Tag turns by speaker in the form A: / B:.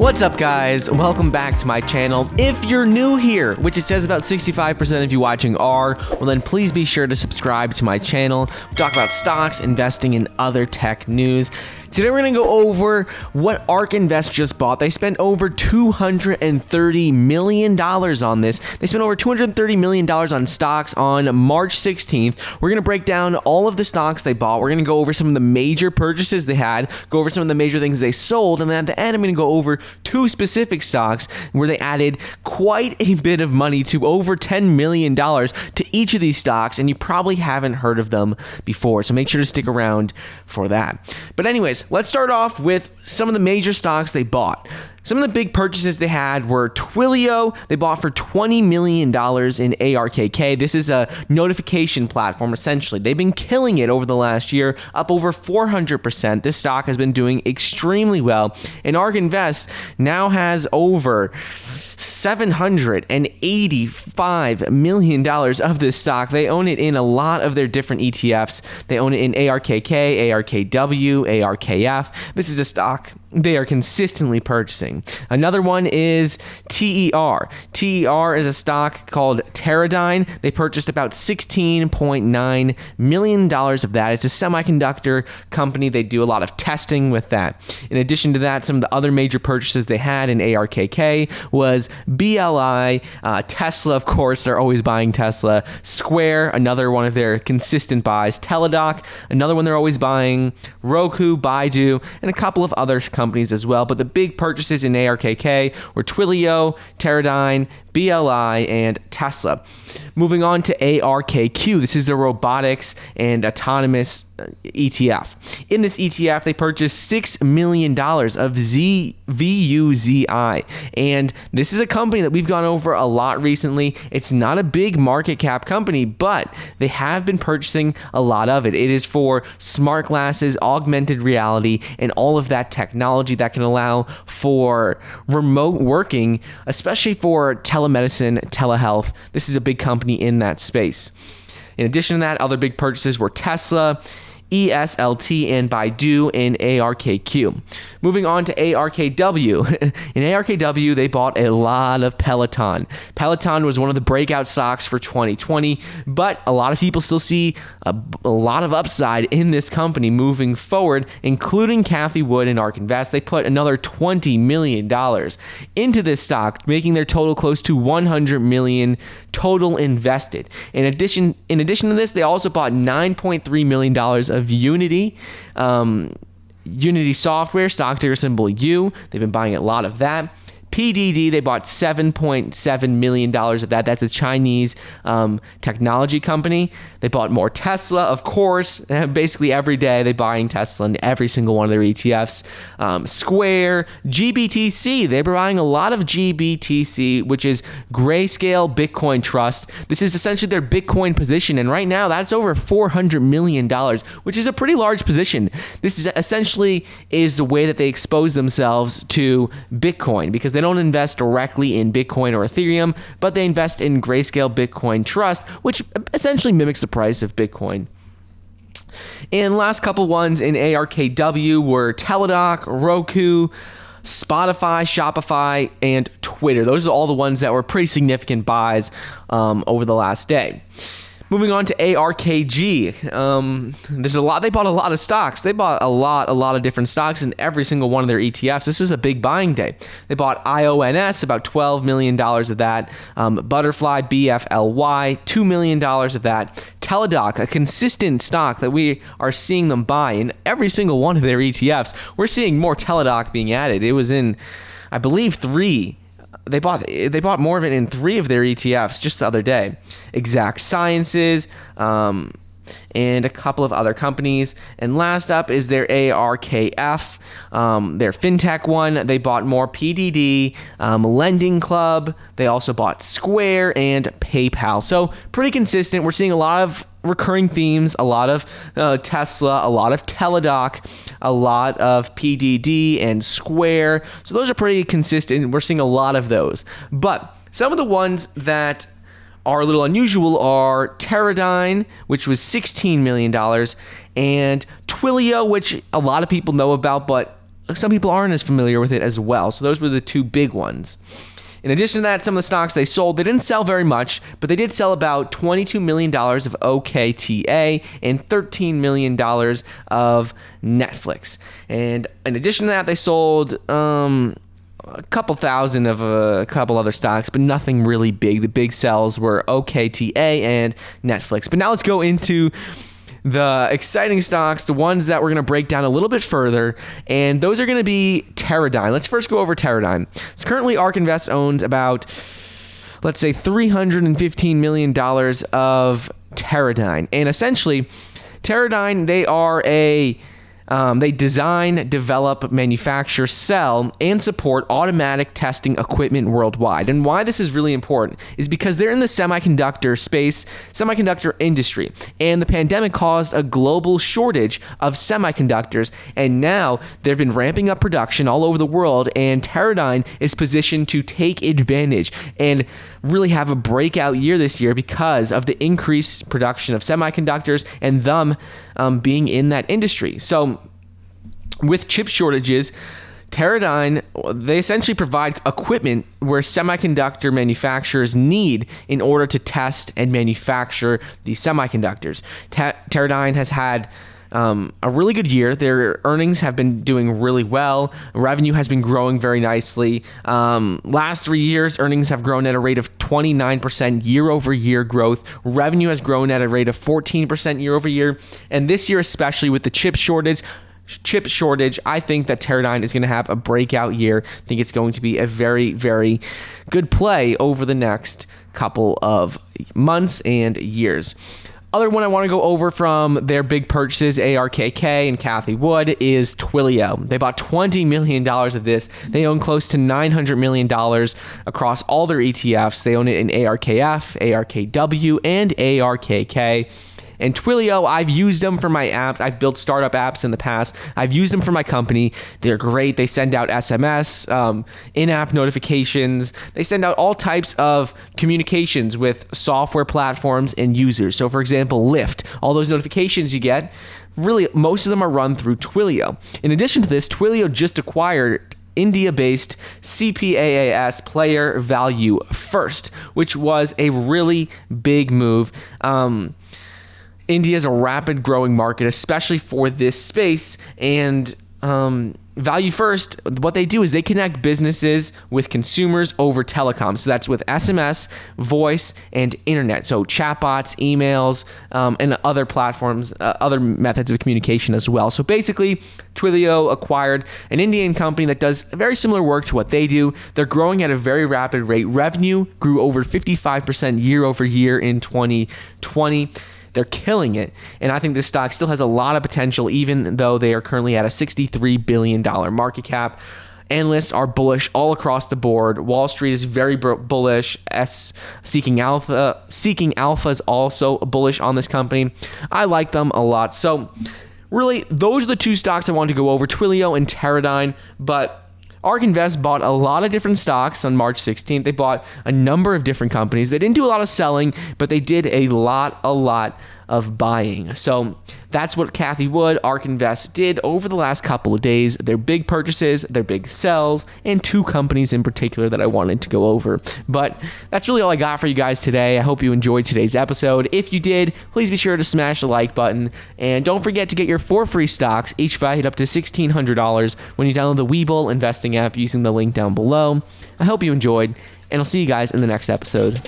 A: What's up, guys? Welcome back to my channel. If you're new here, which it says about 65% of you watching are, well then please be sure to subscribe to my channel. We talk about stocks, investing, and other tech news. Today we're going to go over what ARK Invest just bought. They spent over $230 million on this. They spent over $230 million on stocks on March 16th. We're going to break down all of the stocks they bought. We're going to go over some of the major purchases they had, go over some of the major things they sold, and then at the end I'm going to go over two specific stocks where they added quite a bit of money, to over $10 million to each of these stocks, and you probably haven't heard of them before, so make sure to stick around for that. But anyways, let's start off with some of the major stocks they bought. Some of the big purchases they had were Twilio. They bought for $20 million in ARKK. This is a notification platform, essentially. They've been killing it over the last year, up over 400%. This stock has been doing extremely well. And ARK Invest now has over $785 million of this stock. They own it in a lot of their different ETFs. They own it in ARKK, ARKW, ARKF. This is a stock they are consistently purchasing. Another one is TER. TER is a stock called Teradyne. They purchased about $16.9 million of that. It's a semiconductor company. They do a lot of testing with that. In addition to that, some of the other major purchases they had in ARKK was BLI, Tesla, of course, they're always buying Tesla, Square, another one of their consistent buys, Teladoc, another one they're always buying, Roku, Baidu, and a couple of other companies as well. But the big purchases in ARKK were Twilio, Teradyne, BLI, and Tesla. Moving on to ARKQ. This is the robotics and autonomous ETF. In this ETF, they purchased $6 million of VUZI. And this is a company that we've gone over a lot recently. It's not a big market cap company, but they have been purchasing a lot of it. It is for smart glasses, augmented reality, and all of that technology that can allow for remote working, especially for telemedicine, telehealth. This is a big company in that space. In addition to that, other big purchases were Tesla, ESLT, and Baidu in ARKQ. Moving on to ARKW. In ARKW, they bought a lot of Peloton. Peloton was one of the breakout stocks for 2020, but a lot of people still see a lot of upside in this company moving forward, including Cathie and ARK Invest. They put another $20 million into this stock, making their total close to $100 million total invested. In addition to this, they also bought $9.3 million of Unity. Unity Software, stock ticker symbol U. They've been buying a lot of that. PDD, they bought $7.7 million of that. That's a Chinese technology company. They bought more Tesla, of course. Basically every day they're buying Tesla in every single one of their ETFs. Square, GBTC, they're buying a lot of GBTC, which is Grayscale Bitcoin Trust. This is essentially their Bitcoin position, and right now that's over $400 million, which is a pretty large position. This is essentially the way that they expose themselves to Bitcoin, because they don't invest directly in Bitcoin or Ethereum, but they invest in Grayscale Bitcoin Trust, which essentially mimics the price of Bitcoin. And last couple ones in ARKW were Teladoc, Roku, Spotify, Shopify, and Twitter. Those are all the ones that were pretty significant buys over the last day. Moving on to ARKG, there's a lot. They bought a lot of stocks. They bought a lot of different stocks in every single one of their ETFs. This was a big buying day. They bought IONS, about $12 million of that. Butterfly, BFLY, $2 million of that. Teladoc, a consistent stock that we are seeing them buy in every single one of their ETFs. We're seeing more Teladoc being added. It was in, I believe, 3. They bought more of it in 3 of their ETFs just the other day. Exact Sciences, and a couple of other companies. And last up is their ARKF, their fintech one. They bought more PDD, Lending Club. They also bought Square and PayPal. So pretty consistent. We're seeing a lot of recurring themes, a lot of Tesla, a lot of Teladoc, a lot of PDD and Square. So those are pretty consistent. We're seeing a lot of those. But some of the ones that are a little unusual are Teradyne, which was $16 million, and Twilio, which a lot of people know about, but some people aren't as familiar with it as well. So those were the two big ones. In addition to that, some of the stocks they sold, they didn't sell very much, but they did sell about $22 million of OKTA and $13 million of Netflix. And in addition to that, they sold a couple thousand of a couple other stocks, but nothing really big. The big sells were OKTA and Netflix. But now let's go into the exciting stocks, the ones that we're going to break down a little bit further, and those are going to be Teradyne. Let's first go over Teradyne. So currently, ARK Invest owns about, let's say, $315 million of Teradyne. And essentially, Teradyne, they are they design, develop, manufacture, sell, and support automatic testing equipment worldwide. And why this is really important is because they're in the semiconductor industry. And the pandemic caused a global shortage of semiconductors. And now they've been ramping up production all over the world. And Teradyne is positioned to take advantage and really have a breakout year this year because of the increased production of semiconductors and them being in that industry. So with chip shortages, Teradyne, they essentially provide equipment where semiconductor manufacturers need in order to test and manufacture these semiconductors. Teradyne has had a really good year. Their earnings have been doing really well. Revenue has been growing very nicely. Last 3 years, earnings have grown at a rate of 29% year-over-year growth. Revenue has grown at a rate of 14% year-over-year. And this year, especially with the chip shortage, I think that Teradyne is going to have a breakout year. I think it's going to be a very, very good play over the next couple of months and years. Other one I want to go over from their big purchases, ARKK and Cathie Wood, is Twilio. They bought $20 million of this. They own close to $900 million across all their ETFs. They own it in ARKF, ARKW, and ARKK. And Twilio, I've used them for my apps. I've built startup apps in the past. I've used them for my company. They're great. They send out SMS, in-app notifications. They send out all types of communications with software platforms and users. So for example, Lyft, all those notifications you get, really most of them are run through Twilio. In addition to this, Twilio just acquired India-based CPaaS player Value First, which was a really big move. India is a rapid growing market, especially for this space, and Value First, what they do is they connect businesses with consumers over telecom. So that's with SMS, voice, and internet. So chatbots, emails, and other platforms, other methods of communication as well. So basically, Twilio acquired an Indian company that does very similar work to what they do. They're growing at a very rapid rate. Revenue grew over 55% year over year in 2020. They're killing it. And I think this stock still has a lot of potential, even though they are currently at a $63 billion market cap. Analysts are bullish all across the board. Wall Street is very bullish. Seeking Alpha is also bullish on this company. I like them a lot. So really, those are the two stocks I wanted to go over, Twilio and Teradyne. But ARK Invest bought a lot of different stocks on March 16th. They bought a number of different companies. They didn't do a lot of selling, but they did a lot of buying. So that's what Cathie Wood, ARK Invest, did over the last couple of days. Their big purchases, their big sells, and two companies in particular that I wanted to go over. But that's really all I got for you guys today. I hope you enjoyed today's episode. If you did, please be sure to smash the like button. And don't forget to get your 4 free stocks, each valued up to $1,600, when you download the Webull investing app using the link down below. I hope you enjoyed, and I'll see you guys in the next episode.